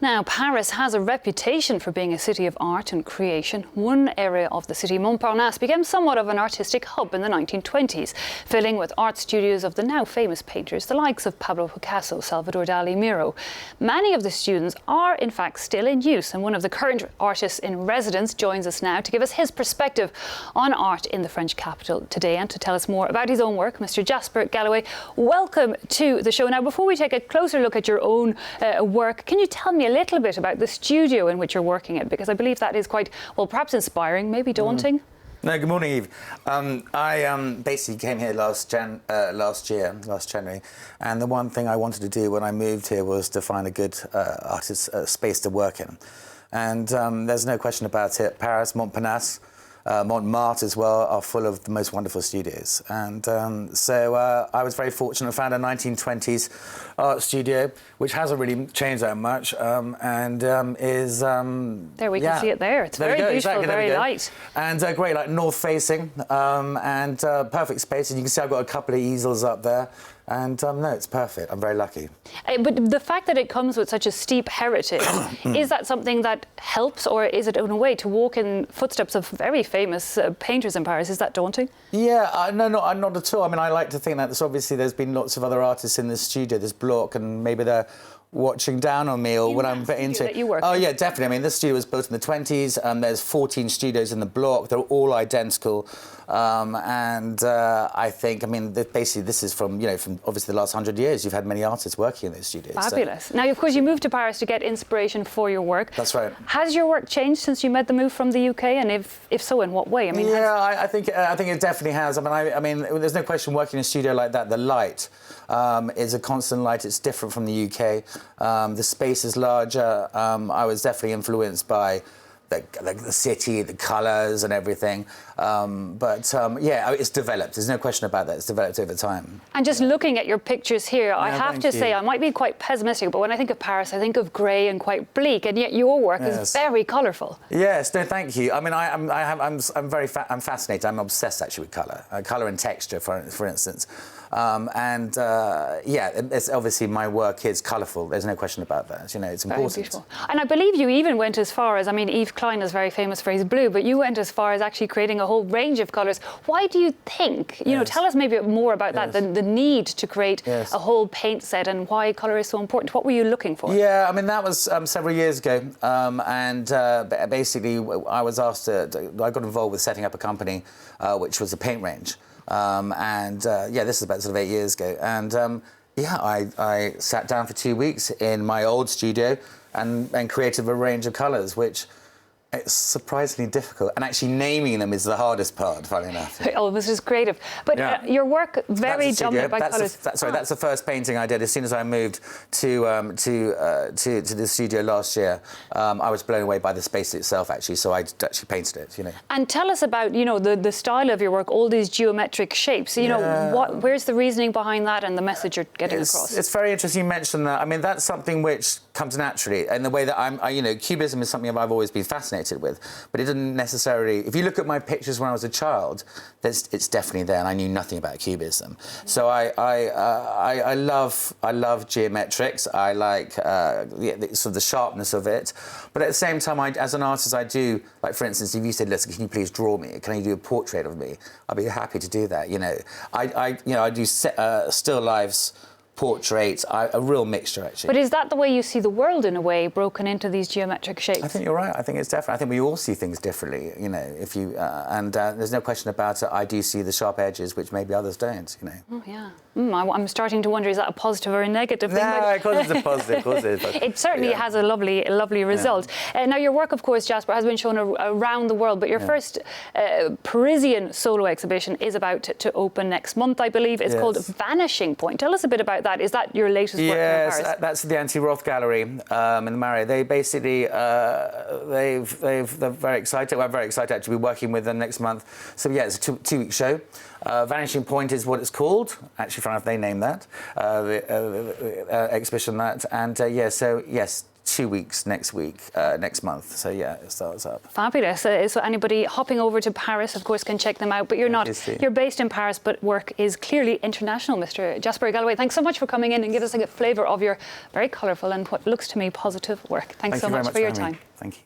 Now, Paris has a reputation for being a city of art and creation. One area of the city, Montparnasse, became somewhat of an artistic hub in the 1920s, filling with art studios of the now famous painters, the likes of Pablo, Picasso, Salvador, Dali, Miro. Many of the students are, in fact, still in use, and one of the current artists in residence joins us now to give us his perspective on art in the French capital today and to tell us more about his own work. Mr. Jasper Galloway, welcome to the show. Now, before we take a closer look at your own work, can you tell me a little bit about the studio in which you're working at, because I believe that is quite, well, perhaps inspiring, maybe daunting. No, good morning, Eve. I basically came here last January, and the one thing I wanted to do when I moved here was to find a good artist space to work in. And there's no question about it. Paris, Montparnasse, Montmartre as well are full of the most wonderful studios. And so I was very fortunate. I found a 1920s art studio, which hasn't really changed that much, and is... there we can see it there. It's very beautiful, exactly, very light. And great, like north-facing, and perfect space. And you can see I've got a couple of easels up there. And no, it's perfect. I'm very lucky. But the fact that it comes with such a steep heritage, is that something that helps, or is it in a way to walk in footsteps of very famous painters in Paris? Is that daunting? Yeah, no, not at all. I mean, I like to think that there's been lots of other artists in this studio, this block, and maybe they're watching down on me or what I'm into. That you work oh, yeah, definitely. I mean, this studio was built in the 20s. There's 14 studios in the block. They're all identical. I think, I mean, basically this is from obviously the last 100 years. You've had many artists working in those studios. Fabulous. So. Now, of course, you moved to Paris to get inspiration for your work. That's right. Has your work changed since you made the move from the UK? And if so, in what way? I mean, yeah, I think it definitely has. I mean, there's no question working in a studio like that. The light is a constant light. It's different from the UK. The space is larger. I was definitely influenced by the city, the colours and everything. Yeah, it's developed. There's no question about that. It's developed over time. And just looking at your pictures here, I have to say, I might be quite pessimistic, but when I think of Paris, I think of grey and quite bleak, and yet your work is very colourful. Yes, no, thank you. I mean, I'm fascinated. I'm obsessed actually with colour, colour and texture, for instance. Yeah, it's obviously my work is colourful. There's no question about that. You know, it's important. Very beautiful. And I believe you even went as far as, I mean, Yves Klein is very famous for his blue, but you went as far as actually creating a whole range of colours. Why do you think, you know, tell us maybe more about that, the need to create a whole paint set and why colour is so important? What were you looking for? Yeah, I mean, that was several years ago. Basically, I was asked I got involved with setting up a company, which was a paint range. Yeah, this is about sort of 8 years ago. And yeah, I sat down for 2 weeks in my old studio and created a range of colours, which it's surprisingly difficult. And actually naming them is the hardest part, funny enough. Oh, this is creative. But your work very dominated by colours. That's the first painting I did. As soon as I moved to the studio last year, I was blown away by the space itself, actually. So I actually painted it, you know. And tell us about, you know, the style of your work, all these geometric shapes. You know, where's the reasoning behind that and the message you're getting across? It's very interesting you mentioned that. I mean, that's something which comes naturally, and the way that you know, Cubism is something I've always been fascinated with, but it didn't necessarily. If you look at my pictures when I was a child, it's definitely there, and I knew nothing about Cubism. So I love geometrics. I like sort of the sharpness of it, but at the same time, as an artist, I do, like, for instance, if you said, "Listen, can you please draw me? Can you do a portrait of me?" I'd be happy to do that. You know, I do still lives, portraits, a real mixture, actually. But is that the way you see the world, in a way, broken into these geometric shapes? I think you're right. I think it's different. I think we all see things differently, you know, if you... there's no question about it. I do see the sharp edges, which maybe others don't, you know. Oh, yeah. I'm starting to wonder, is that a positive or a negative thing? No, of course it's a positive. Of course it is. It certainly has a lovely result. Now, your work, of course, Jasper, has been shown around the world, but your first Parisian solo exhibition is about to open next month, I believe. It's called Vanishing. Tell us a bit about that. Is that your latest work in Paris? Yes, that's the Anti-Roth Gallery in the Marais. They basically, they're very excited. Well, I'm very excited actually to be working with them next month. So yeah, it's a two-week show. Vanishing Point is what it's called. Actually, funny enough, they named that, the exhibition that. And yeah, so yes, 2 weeks next month. So yeah, it starts up. Fabulous. So anybody hopping over to Paris, of course, can check them out. But you're based in Paris, but work is clearly international, Mr. Jasper Galloway. Thanks so much for coming in and give us a flavour of your very colourful and what looks to me positive work. Thanks so much for your time. Thank you.